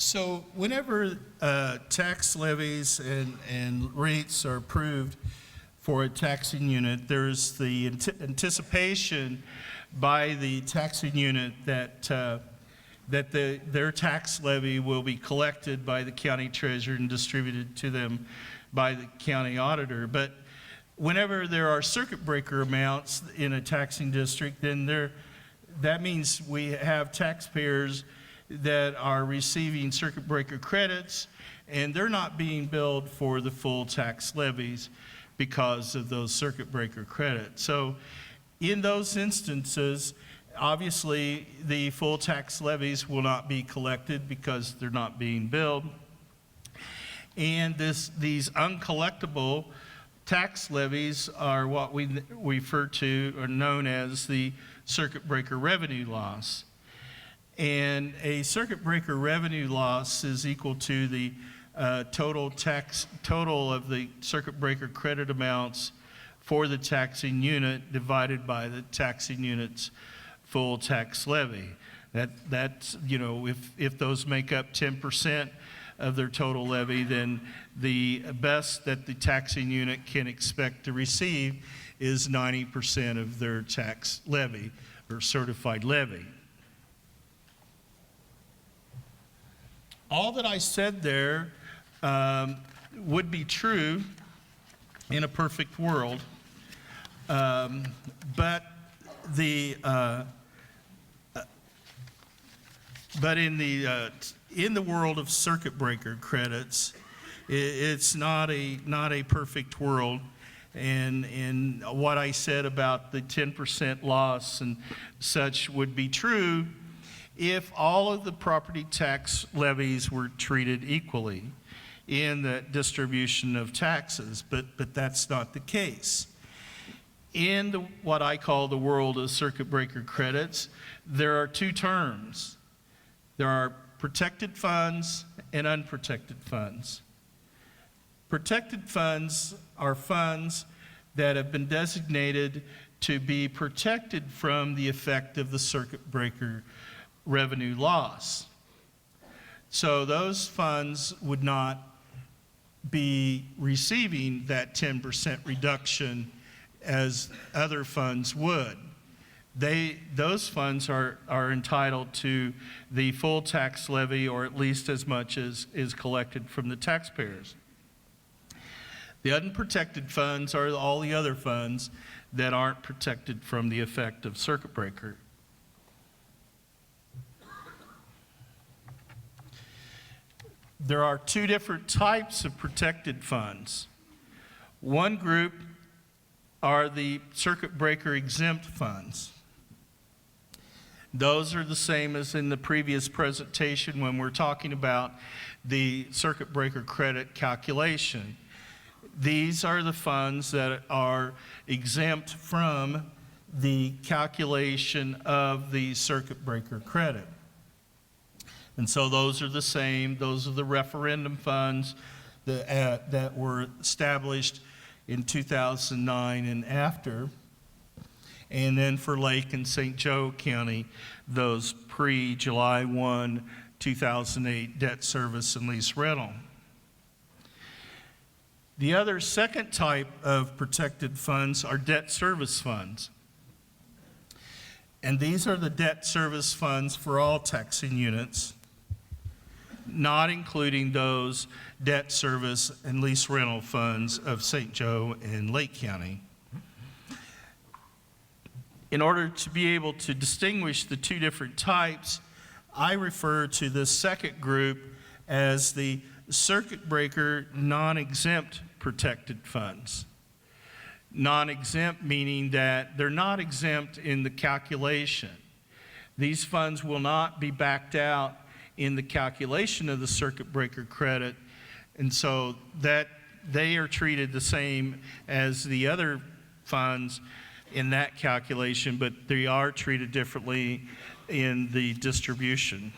So whenever tax levies and rates are approved for a taxing unit, there's the anticipation by the taxing unit that their tax levy will be collected by the county treasurer and distributed to them by the county auditor. But whenever there are circuit breaker amounts in a taxing district, then that means we have taxpayers that are receiving circuit breaker credits, and they're not being billed for the full tax levies because of those circuit breaker credits. So in those instances, obviously the full tax levies will not be collected because they're not being billed. And these uncollectible tax levies are what we refer to or known as the circuit breaker revenue loss. And a circuit breaker revenue loss is equal to the total of the circuit breaker credit amounts for the taxing unit divided by the taxing unit's full tax levy. That's, you know, if those make up 10% of their total levy, then the best that the taxing unit can expect to receive is 90% of their tax levy or certified levy. All that I said there would be true in a perfect world, but in the world of circuit breaker credits, it's not a perfect world. And what I said about the 10% loss and such would be true if all of the property tax levies were treated equally in the distribution of taxes, but that's not the case. In what I call the world of circuit breaker credits, there are two terms. There are protected funds and unprotected funds. Protected funds are funds that have been designated to be protected from the effect of the circuit breaker revenue loss. So those funds would not be receiving that 10% reduction as other funds would. Those funds are entitled to the full tax levy, or at least as much as is collected from the taxpayers. The unprotected funds are all the other funds that aren't protected from the effect of circuit breaker. There are two different types of protected funds. One group are the circuit breaker exempt funds. Those are the same as in the previous presentation when we're talking about the circuit breaker credit calculation. These are the funds that are exempt from the calculation of the circuit breaker credit. And so those are the same. Those are the referendum funds that were established in 2009 and after. And then for Lake and St. Joe County, those pre-July 1, 2008 debt service and lease rental. The other second type of protected funds are debt service funds. And these are the debt service funds for all taxing units, not including those debt service and lease rental funds of St. Joe and Lake County. In order to be able to distinguish the two different types, I refer to this second group as the circuit breaker non-exempt protected funds. Non-exempt meaning that they're not exempt in the calculation. These funds will not be backed out in the calculation of the circuit breaker credit, and so that they are treated the same as the other funds in that calculation, but they are treated differently in the distribution.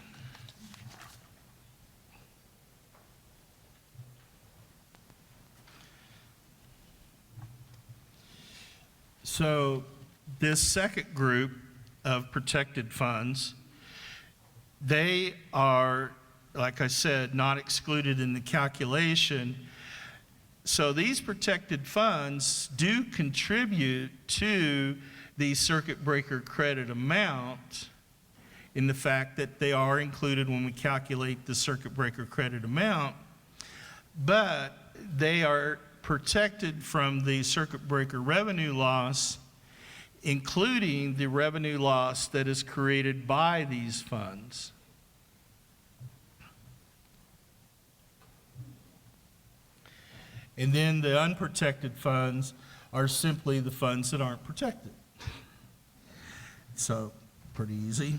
So this second group of protected funds, they are like I said, not excluded in the calculation. So these protected funds do contribute to the circuit breaker credit amount in the fact that they are included when we calculate the circuit breaker credit amount, but they are protected from the circuit breaker revenue loss, including the revenue loss that is created by these funds. And then the unprotected funds are simply the funds that aren't protected. So, pretty easy.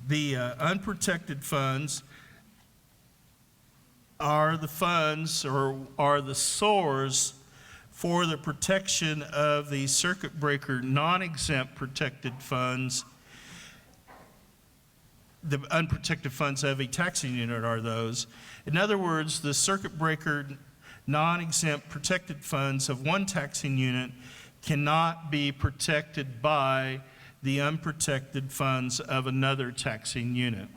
The unprotected funds are the funds or are the source for the protection of the circuit breaker non-exempt protected funds. The unprotected funds of a taxing unit are those. In other words, the circuit breaker non-exempt protected funds of one taxing unit cannot be protected by the unprotected funds of another taxing unit.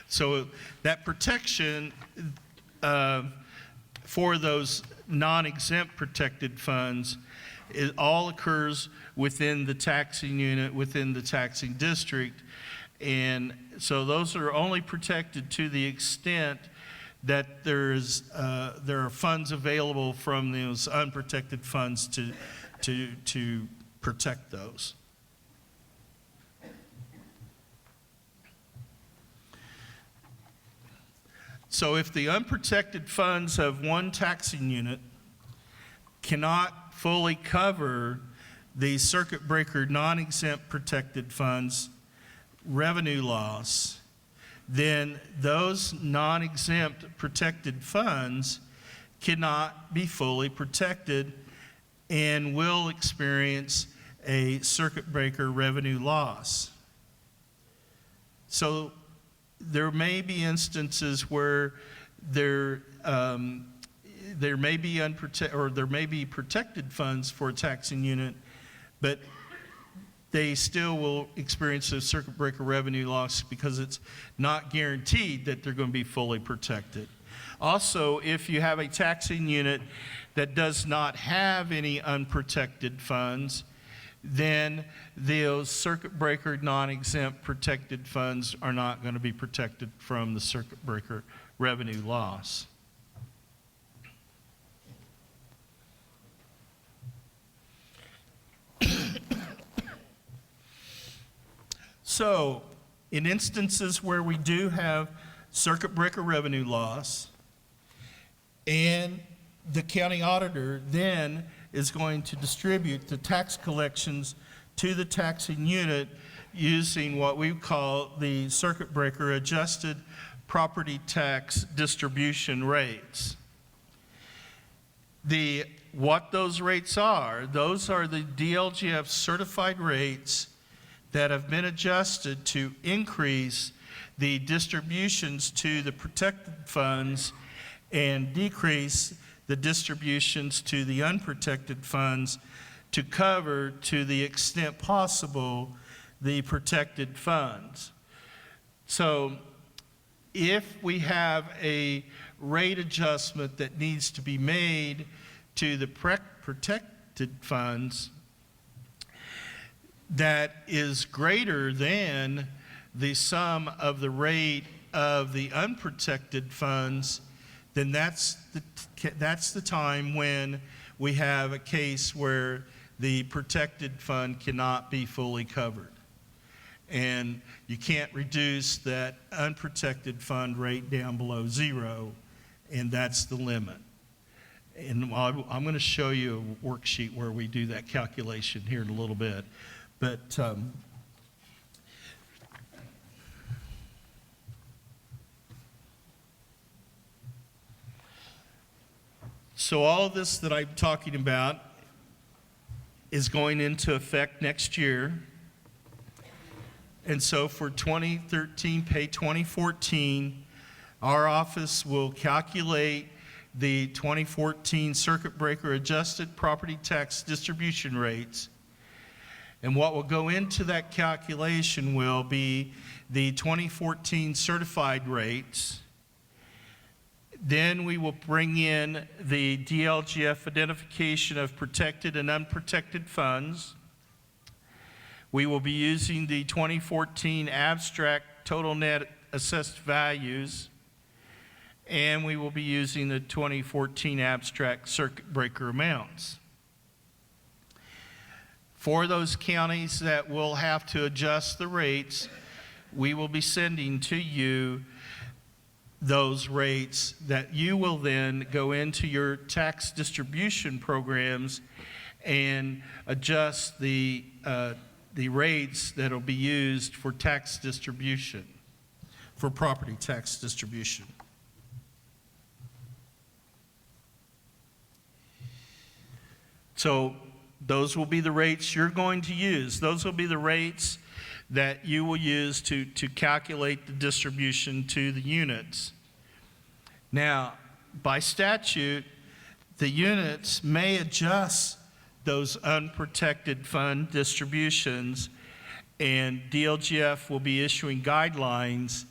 So that protection for those non-exempt protected funds, it all occurs within the taxing unit, within the taxing district. And so those are only protected to the extent that there are funds available from those unprotected funds to protect those. So if the unprotected funds of one taxing unit cannot fully cover the circuit breaker non-exempt protected funds revenue loss, then those non-exempt protected funds cannot be fully protected and will experience a circuit breaker revenue loss. So there may be instances where there may be protected funds for a taxing unit, but they still will experience a circuit breaker revenue loss because it's not guaranteed that they're going to be fully protected. Also, if you have a taxing unit that does not have any unprotected funds, then those circuit breaker non-exempt protected funds are not going to be protected from the circuit breaker revenue loss. So, in instances where we do have circuit breaker revenue loss, and the county auditor then is going to distribute the tax collections to the taxing unit using what we call the circuit breaker adjusted property tax distribution rates. What those rates are, those are the DLGF certified rates that have been adjusted to increase the distributions to the protected funds and decrease the distributions to the unprotected funds to cover, to the extent possible, the protected funds. So if we have a rate adjustment that needs to be made to the protected funds that is greater than the sum of the rate of the unprotected funds, then that's the time when we have a case where the protected fund cannot be fully covered. And you can't reduce that unprotected fund rate down below zero, and that's the limit. And I'm going to show you a worksheet where we do that calculation here in a little bit. But so all of this that I'm talking about is going into effect next year. And so for 2013, pay 2014, our office will calculate the 2014 circuit breaker adjusted property tax distribution rates. And what will go into that calculation will be the 2014 certified rates. Then we will bring in the DLGF identification of protected and unprotected funds. We will be using the 2014 abstract total net assessed values, and we will be using the 2014 abstract circuit breaker amounts. For those counties that will have to adjust the rates, we will be sending to you those rates that you will then go into your tax distribution programs and adjust the rates that will be used for tax distribution, for property tax distribution. So those will be the rates you're going to use. Those will be the rates that you will use to calculate the distribution to the units. Now, by statute, the units may adjust those unprotected fund distributions, and DLGF will be issuing guidelines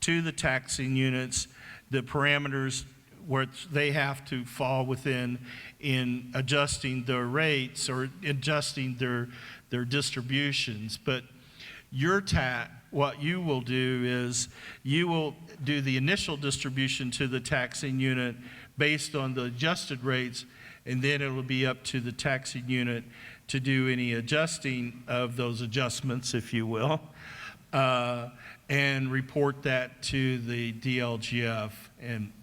to the taxing units, the parameters where they have to fall within in adjusting their rates or adjusting their distributions. But what you will do is you will do the initial distribution to the taxing unit based on the adjusted rates, and then it will be up to the taxing unit to do any adjusting of those adjustments, if you will, and report that to the DLGF. And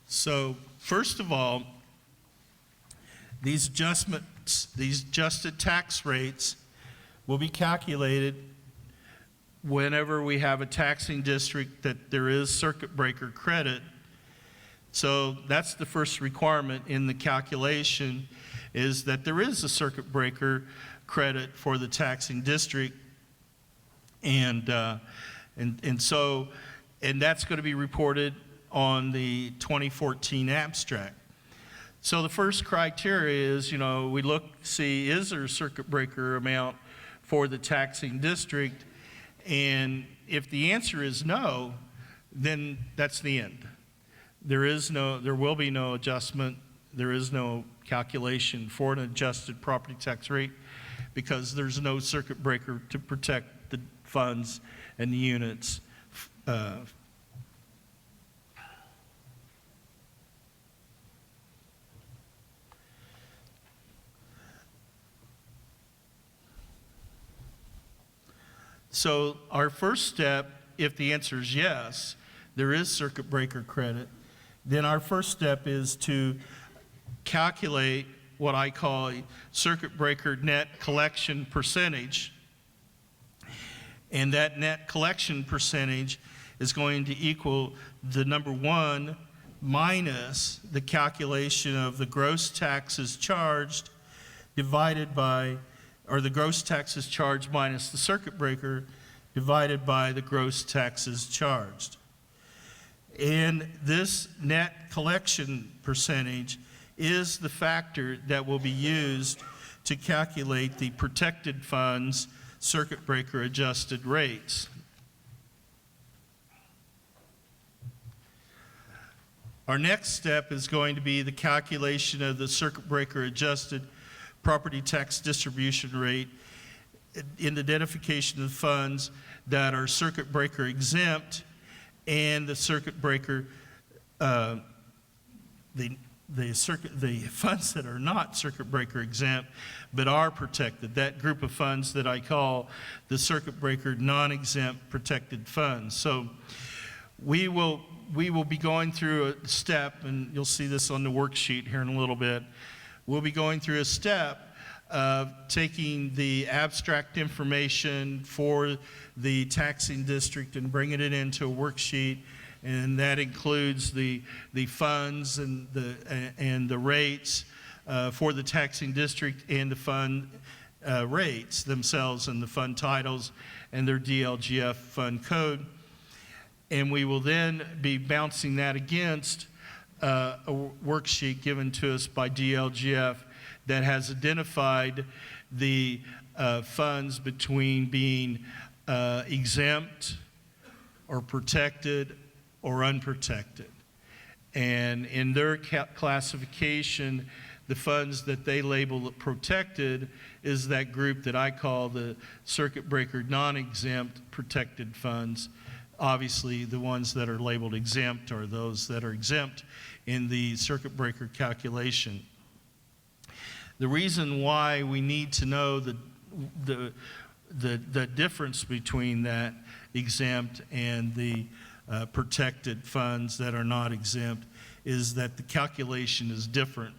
so, first of all, these adjustments, these adjusted tax rates will be calculated whenever we have a taxing district that there is circuit breaker credit. So that's the first requirement in the calculation, is that there is a circuit breaker credit for the taxing district. And that's going to be reported on the 2014 abstract. So the first criteria is, we look, see, is there a circuit breaker amount for the taxing district? And if the answer is no, then that's the end. There will be no adjustment. There is no calculation for an adjusted property tax rate because there's no circuit breaker to protect the funds and the units. So our first step, if the answer is yes, there is circuit breaker credit, then our first step is to calculate what I call a circuit breaker net collection percentage. And that net collection percentage is going to equal the number one minus the calculation of the gross taxes charged divided by, or the gross taxes charged minus the circuit breaker divided by the gross taxes charged. And this net collection percentage is the factor that will be used to calculate the protected funds circuit breaker adjusted rates. Our next step is going to be the calculation of the circuit breaker adjusted property tax distribution rate in the identification of funds that are circuit breaker exempt and the circuit breaker, the funds that are not circuit breaker exempt but are protected. That group of funds that I call the circuit breaker non-exempt protected funds. So we will be going through a step, and you'll see this on the worksheet here in a little bit. We'll be going through a step of taking the abstract information for the taxing district and bringing it into a worksheet, and that includes the funds and the rates for the taxing district and the fund rates themselves and the fund titles and their DLGF fund code. And we will then be bouncing that against a worksheet given to us by DLGF that has identified the funds between being exempt or protected or unprotected. And in their classification, the funds that they label protected is that group that I call the circuit breaker non-exempt protected funds. Obviously, the ones that are labeled exempt are those that are exempt in the circuit breaker calculation. The reason why we need to know the difference between that exempt and the protected funds that are not exempt is that the calculation is different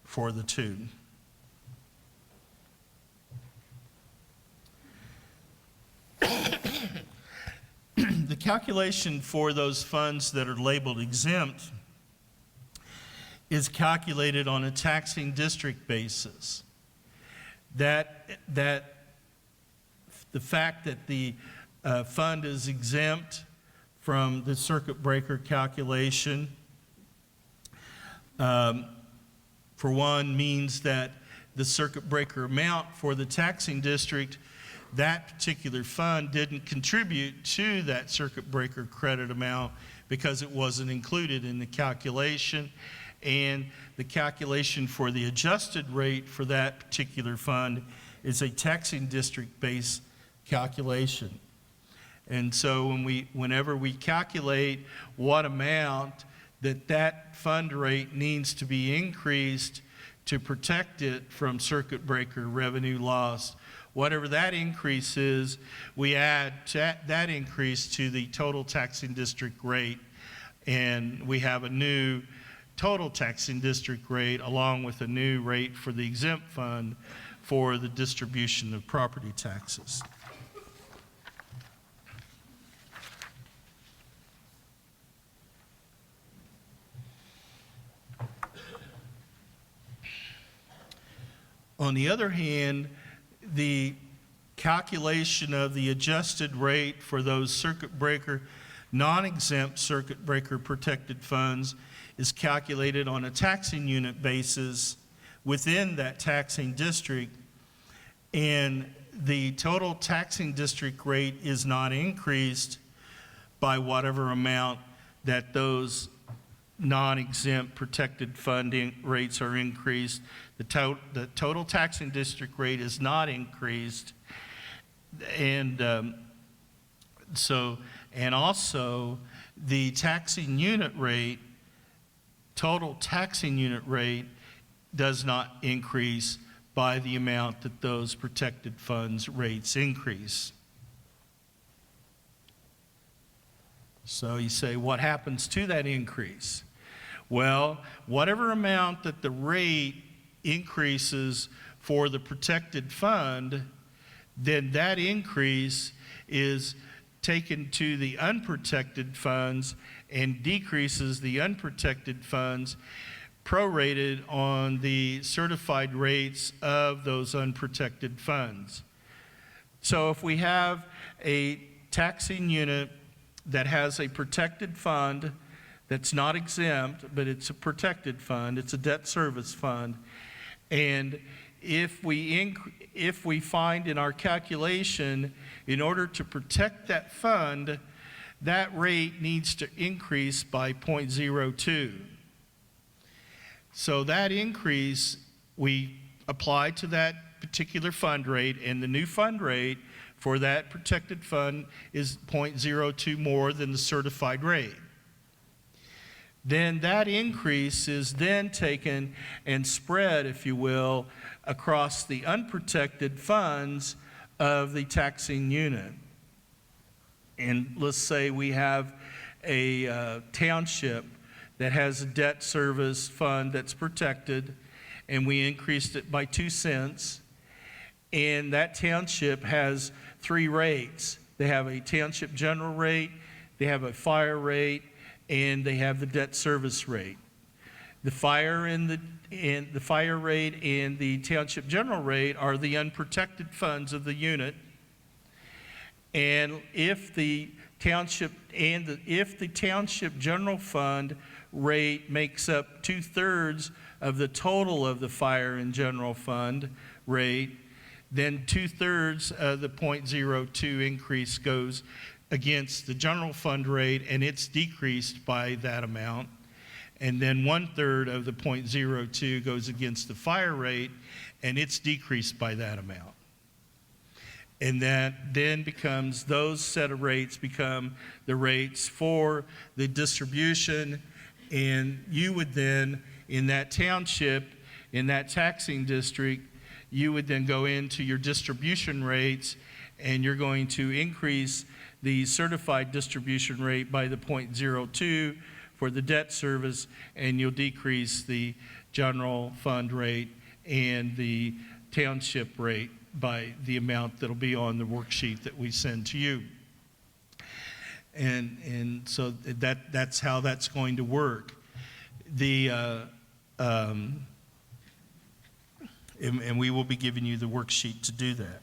for the two. The calculation for those funds that are labeled exempt is calculated on a taxing district basis. That the fact that the fund is exempt from the circuit breaker calculation, for one, means that the circuit breaker amount for the taxing district, that particular fund didn't contribute to that circuit breaker credit amount because it wasn't included in the calculation. And the calculation for the adjusted rate for that particular fund is a taxing district-based calculation. And so whenever we calculate what amount that fund rate needs to be increased to protect it from circuit breaker revenue loss, whatever that increase is, we add that increase to the total taxing district rate, and we have a new total taxing district rate along with a new rate for the exempt fund for the distribution of property taxes. On the other hand, the calculation of the adjusted rate for those circuit breaker, non-exempt circuit breaker protected funds is calculated on a taxing unit basis within that taxing district, and the total taxing district rate is not increased by whatever amount that those non-exempt protected funding rates are increased. The total taxing district rate is not increased, and also the taxing unit rate, total taxing unit rate, does not increase by the amount that those protected funds rates increase. So you say, what happens to that increase? Well, whatever amount that the rate increases for the protected fund, then that increase is taken to the unprotected funds and decreases the unprotected funds prorated on the certified rates of those unprotected funds. So if we have a taxing unit that has a protected fund that's not exempt, but it's a protected fund, it's a debt service fund, and if we find in our calculation, in order to protect that fund, that rate needs to increase by 0.02. So that increase, we apply to that particular fund rate, and the new fund rate for that protected fund is 0.02 more than the certified rate. Then that increase is then taken and spread, if you will, across the unprotected funds of the taxing unit. And let's say we have a township that has a debt service fund that's protected, and we increased it by 2 cents. And that township has 3 rates. They have a township general rate, they have a fire rate, and they have the debt service rate. The fire the fire rate and the township general rate are the unprotected funds of the unit. And if the township general fund rate makes up 2/3 of the total of the fire and general fund rate, then 2/3 of the 0.02 increase goes against the general fund rate, and it's decreased by that amount. And then 1/3 of the 0.02 goes against the fire rate, and it's decreased by that amount. And that then becomes, those set of rates become the rates for the distribution. And you would then, in that township, in that taxing district, you would then go into your distribution rates, and you're going to increase the certified distribution rate by the 0.02 for the debt service, and you'll decrease the general fund rate and the township rate by the amount that'll be on the worksheet that we send to you. And so that's how that's going to work. And we will be giving you the worksheet to do that.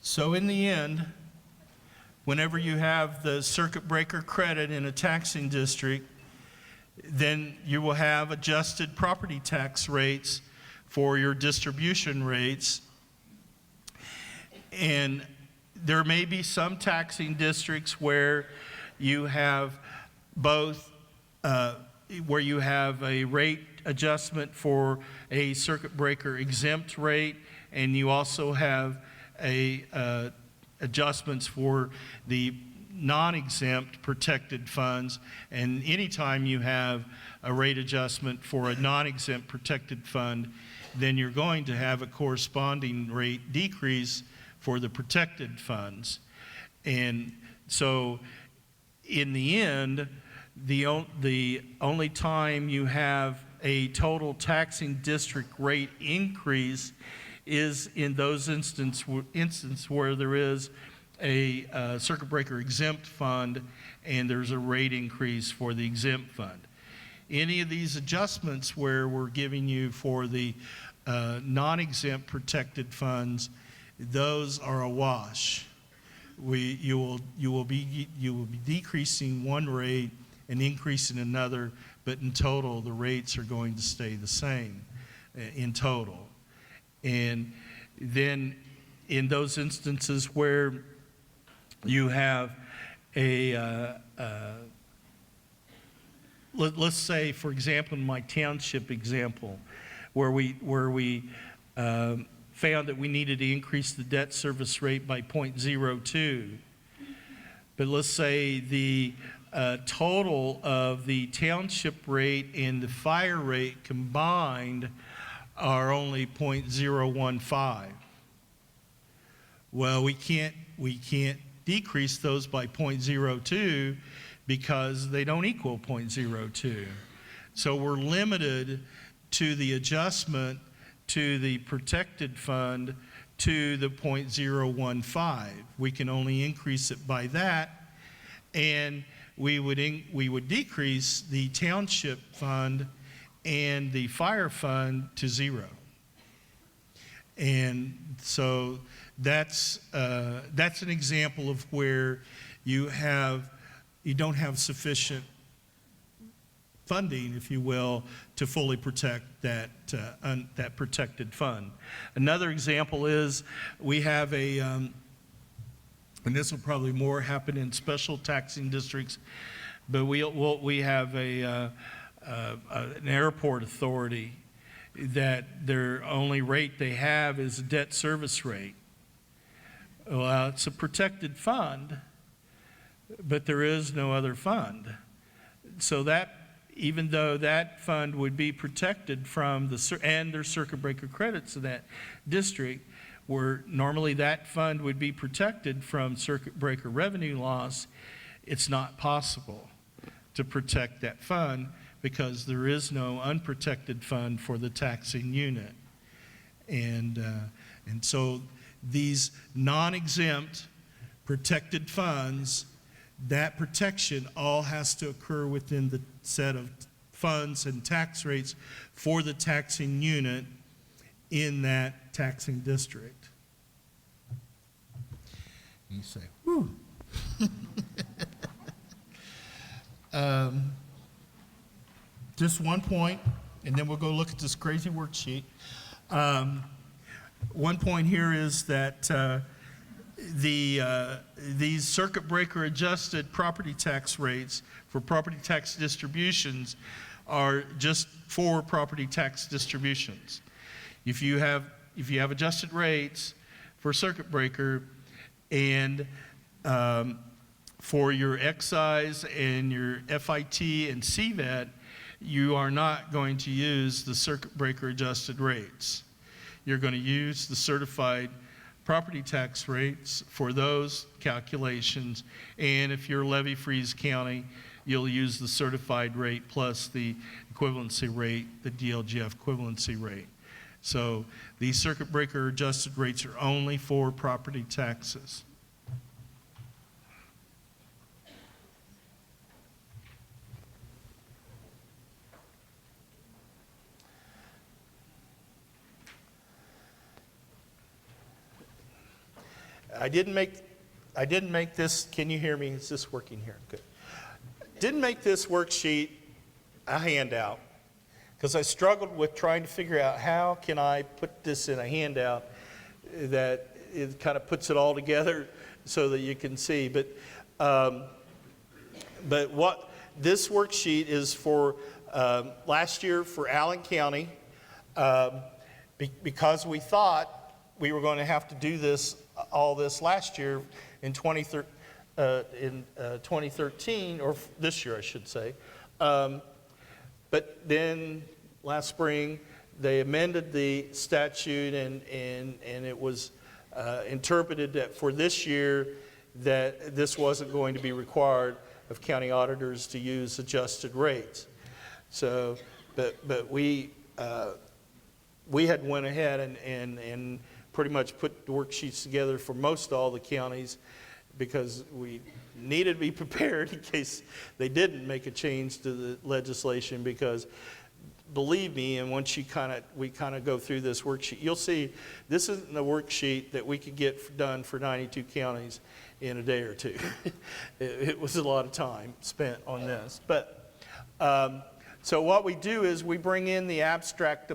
So in the end, whenever you have the circuit breaker credit in a taxing district, then you will have adjusted property tax rates for your distribution rates. And there may be some taxing districts where you have both, where you have a rate adjustment for a circuit breaker exempt rate, and you also have adjustments for the non-exempt protected funds. And anytime you have a rate adjustment for a non-exempt protected fund, then you're going to have a corresponding rate decrease for the protected funds. And so in the end, the only time you have a total taxing district rate increase is in those instances where there is a circuit breaker exempt fund and there's a rate increase for the exempt fund. Any of these adjustments where we're giving you for the non-exempt protected funds, those are a wash. You will be decreasing one rate and increasing another, but in total the rates are going to stay the same in total. And then in those instances where you have let's say, for example, in my township example, where we found that we needed to increase the debt service rate by 0.02, but let's say the total of the township rate and the fire rate combined are only 0.015. Well, we can't decrease those by 0.02 because they don't equal 0.02. So we're limited to the adjustment to the protected fund to the 0.015. We can only increase it by that, and we would decrease the township fund and the fire fund to 0. And so that's an example of where you don't have sufficient funding, if you will, to fully protect that protected fund. Another example is we have and this will probably more happen in special taxing districts, but we have an airport authority that their only rate they have is a debt service rate. Well, it's a protected fund, but there is no other fund. So that, even though that fund would be protected from and there's circuit breaker credits in that district, where normally that fund would be protected from circuit breaker revenue loss, it's not possible to protect that fund because there is no unprotected fund for the taxing unit. And so these non-exempt protected funds, that protection all has to occur within the set of funds and tax rates for the taxing unit in that taxing district. You say, whew. Just one point, and then we'll go look at this crazy worksheet. One point here is that these circuit breaker adjusted property tax rates for property tax distributions are just for property tax distributions. If you have adjusted rates for circuit breaker and for your excise and your FIT and CVET, you are not going to use the circuit breaker adjusted rates. You're going to use the certified property tax rates for those calculations, and if you're levy-freeze county, you'll use the certified rate plus the equivalency rate, the DLGF equivalency rate. So these circuit breaker adjusted rates are only for property taxes. I didn't make this, can you hear me? Is this working here? Good. Didn't make this worksheet a handout because I struggled with trying to figure out how can I put this in a handout that it kind of puts it all together so that you can see. But what this worksheet is for last year for Allen County, because we thought we were going to have to do all this last year in 2013, or this year I should say. But then last spring they amended the statute and it was interpreted that for this year that this wasn't going to be required of county auditors to use adjusted rates. So, but we had went ahead and pretty much put the worksheets together for most all the counties because we needed to be prepared in case they didn't make a change to the legislation, because believe me, and once we kind of go through this worksheet, you'll see this isn't a worksheet that we could get done for 92 counties in a day or two. It was a lot of time spent on this. But so what we do is we bring in the abstract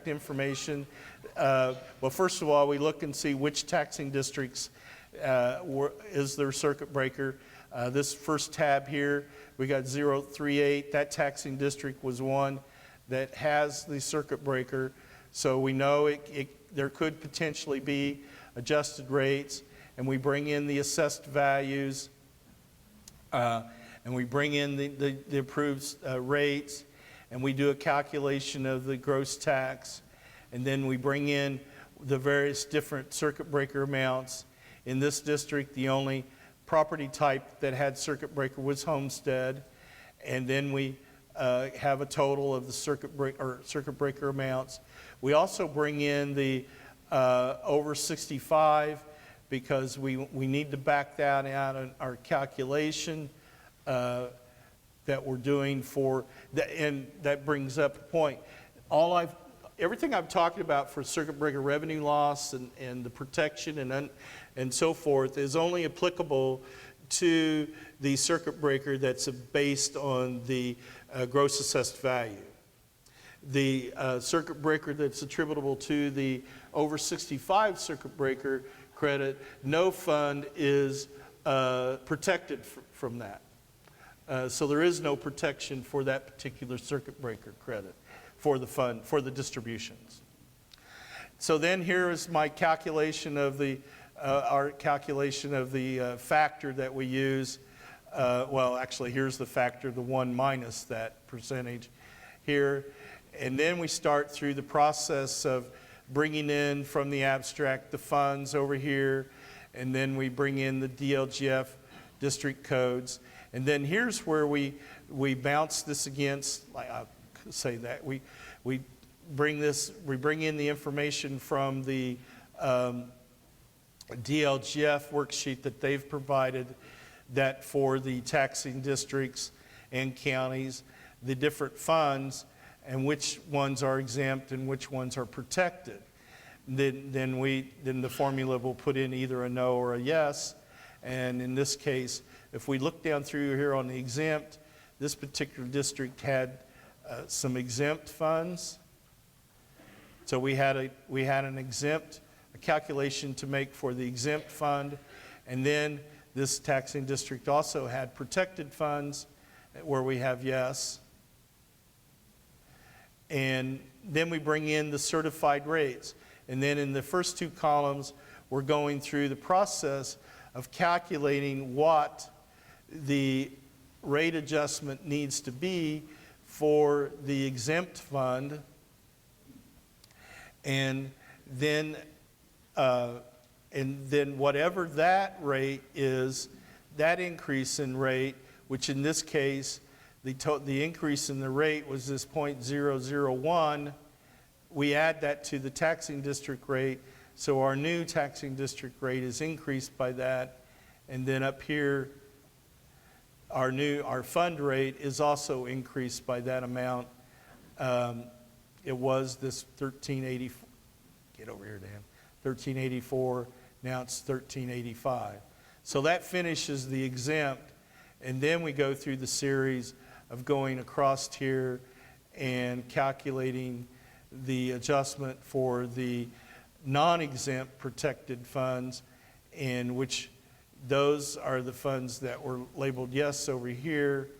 information. Well, first of all, we look and see which taxing districts is their circuit breaker. This first tab here, we got 038. That taxing district was one that has the circuit breaker. So we know there could potentially be adjusted rates, and we bring in the assessed values, and we bring in the approved rates, and we do a calculation of the gross tax. And then we bring in the various different circuit breaker amounts. In this district, the only property type that had circuit breaker was homestead. And then we have a total of the circuit breaker amounts. We also bring in the over 65 because we need to back that out in our calculation that we're doing for, and that brings up a point. Everything I'm talking about for circuit breaker revenue loss and the protection and so forth is only applicable to the circuit breaker that's based on the gross assessed value. The circuit breaker that's attributable to the over 65 circuit breaker credit, no fund is protected from that. So there is no protection for that particular circuit breaker credit for the fund, for the distributions. So then here is my calculation of our calculation of the factor that we use. Well, actually, here's the factor, the 1 minus that percentage here. And then we start through the process of bringing in from the abstract the funds over here, and then we bring in the DLGF district codes. And then here's where we bounce this against, like I'll say that, we bring in the information from the DLGF worksheet that they've provided, that for the taxing districts and counties, the different funds and which ones are exempt and which ones are protected. Then the formula will put in either a no or a yes. And in this case, if we look down through here on the exempt, this particular district had some exempt funds. So we had an exempt, a calculation to make for the exempt fund, and then this taxing district also had protected funds where we have yes. And then we bring in the certified rates. And then in the first two columns, we're going through the process of calculating what the rate adjustment needs to be for the exempt fund. And then whatever that rate is, that increase in rate, which in this case, the increase in the rate was this 0.001, we add that to the taxing district rate, so our new taxing district rate is increased by that. And then up here, our fund rate is also increased by that amount. It was this 1384, get over here, Dan, 1384, now it's 1385. So that finishes the exempt, and then we go through the series of going across here and calculating the adjustment for the non-exempt protected funds, in which those are the funds that were labeled yes over here,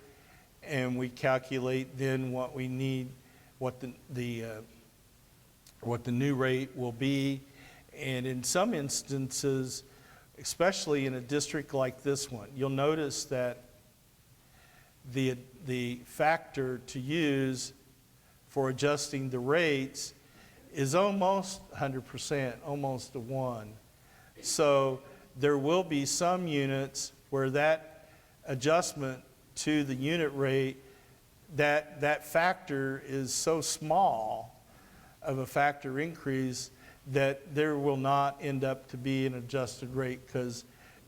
and we calculate then what we need, what the new rate will be. And in some instances, especially in a district like this one, you'll notice that the factor to use for adjusting the rates is almost 100%, almost a 1. So there will be some units where that adjustment to the unit rate, that factor is so small of a factor increase that there will not end up to be an adjusted rate, because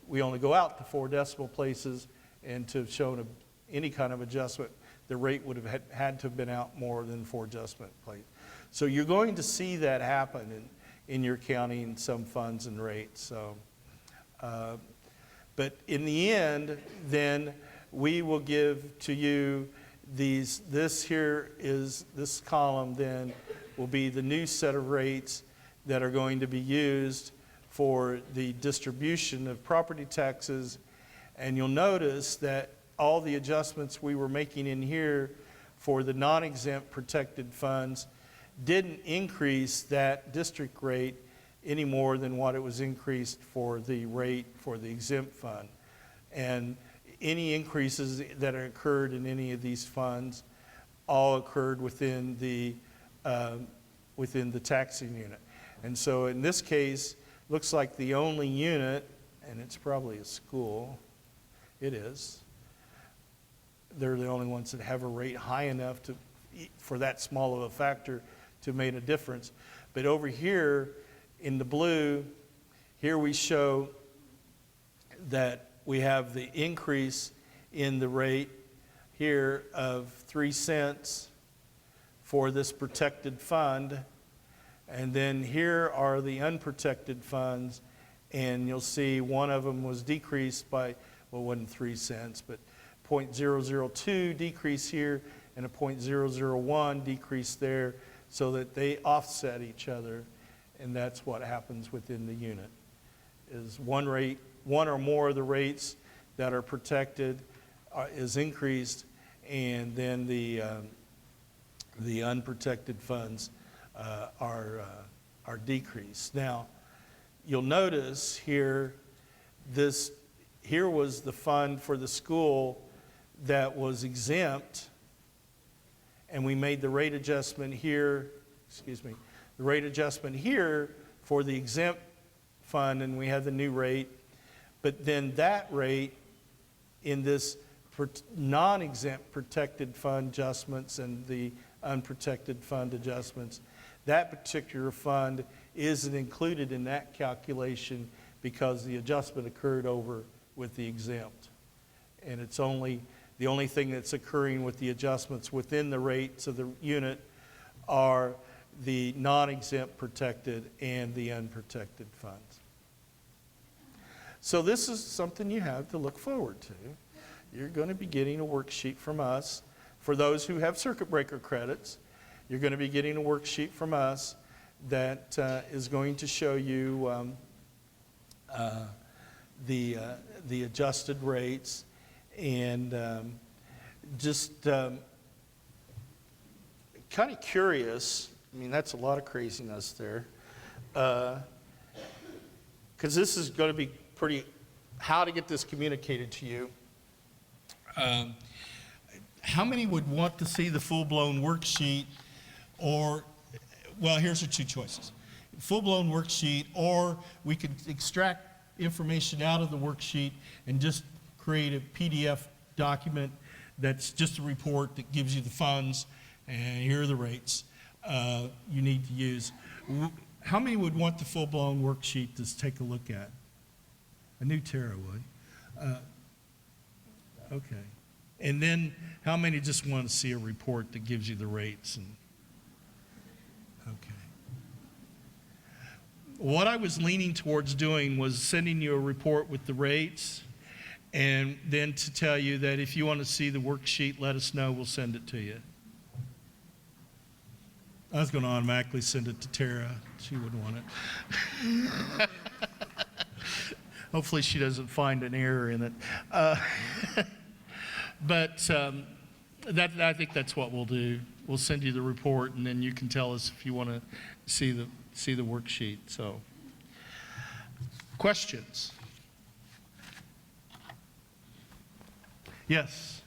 we only go out to 4 decimal places, and to show any kind of adjustment, the rate would have had to have been out more than 4 adjustment places. So you're going to see that happen in your county in some funds and rates. So, but in the end, then we will give to you these. This column then will be the new set of rates that are going to be used for the distribution of property taxes. And you'll notice that all the adjustments we were making in here for the non-exempt protected funds didn't increase that district rate any more than what it was increased for the rate for the exempt fund. And any increases that occurred in any of these funds all occurred within the taxing unit. And so in this case, looks like the only unit, and it's probably a school, it is, they're the only ones that have a rate high enough for that small of a factor to make a difference. But over here in the blue, here we show that we have the increase in the rate here of 3 cents for this protected fund. And then here are the unprotected funds, and you'll see one of them was decreased by, well, it wasn't 3 cents, but 0.002 decrease here and a 0.001 decrease there, so that they offset each other. And that's what happens within the unit, is one rate, one or more of the rates that are protected is increased, and then the unprotected funds are decreased. Now, you'll notice here, here was the fund for the school that was exempt, and we made the rate adjustment here, the rate adjustment here for the exempt fund, and we had the new rate. But then that rate in this non-exempt protected fund adjustments and the unprotected fund adjustments, that particular fund isn't included in that calculation because the adjustment occurred over with the exempt. And it's only, the only thing that's occurring with the adjustments within the rates of the unit are the non-exempt protected and the unprotected funds. So this is something you have to look forward to. You're going to be getting a worksheet from us. For those who have circuit breaker credits, you're going to be getting a worksheet from us that is going to show you the adjusted rates, and just kind of curious. I mean, that's a lot of craziness there, because this is going to be pretty, how to get this communicated to you. How many would want to see the full-blown worksheet, or, well, here's our two choices. Full-blown worksheet, or we could extract information out of the worksheet and just create a PDF document that's just a report that gives you the funds, and here are the rates you need to use. How many would want the full-blown worksheet to take a look at? I knew Tara would. Okay. And then how many just want to see a report that gives you the rates? And okay. What I was leaning towards doing was sending you a report with the rates, and then to tell you that if you want to see the worksheet, let us know, we'll send it to you. I was going to automatically send it to Tara. She wouldn't want it. Hopefully she doesn't find an error in it. But I think that's what we'll do. We'll send you the report, and then you can tell us if you want to see the worksheet. So, questions? Yes.